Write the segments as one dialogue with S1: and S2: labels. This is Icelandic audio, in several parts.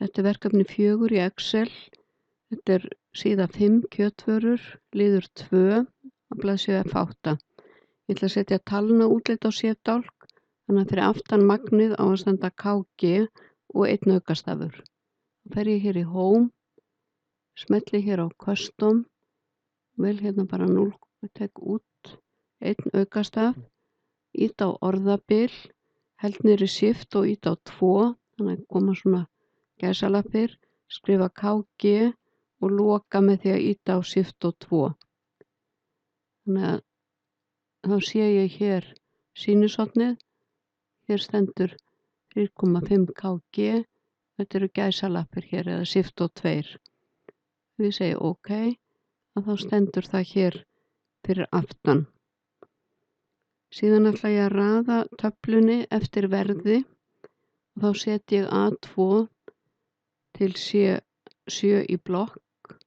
S1: Þetta er verkefni 4 í Excel. Þetta er síða 5 kjötvörur, liður 2 á blaðsíðu F8. Ég ætla að setja talna útlit á sérdálk, þannig að fyrir aftan magnið á að standa KG og 1 aukastafur. Þá fer ég hér í Home, smelli hér á Custom, vel hérna bara 0, tek út 1 aukastaf, ít á orðabil, held niðri Shift og ít á 2, þannig að koma svona gæsalappir, skrifa KG og loka með því að ýta á Shift og 2. Þannig að þá sé ég hér sýnishornið, hér stendur 3,5 KG, þetta eru gæsalappir hér eða Shift og 2. Við segjum OK, að þá stendur það hér fyrir aftan. Síðan ætla ég að raða töflunni eftir verði og þá set ég A2 til C7 í blokk.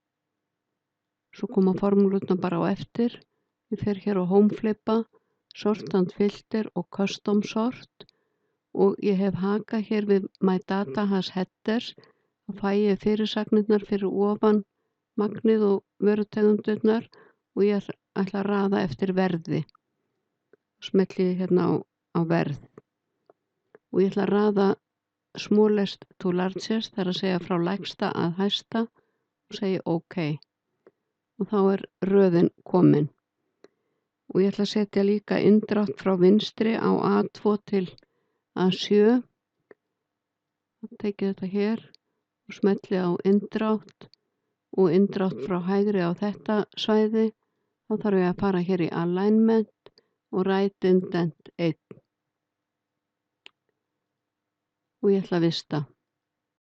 S1: Svo koma formúlurnar bara á eftir. Ég fer hér á Home flippa, Sort and Filter og Custom Sort og ég hef haka hér við My Data Has Headers. Þá fæ ég fyrirsagnirnar fyrir ofan magnið og vörutegundurnar og ég ætla að raða eftir verði. Smelli hérna á verð. Og ég ætla að raða smallest to largest, það er að segja frá lægsta að hæsta og segi OK. Og þá er röðin komin. Og ég ætla að setja líka inndrátt frá vinstri á A2 til A7. Þá tek ég þetta hér og smelli á inndrátt og inndrátt frá hægri á þetta svæði. Þá þarf ég að fara hér í Alignment og Right Indent 1. Og ég ætla að vista.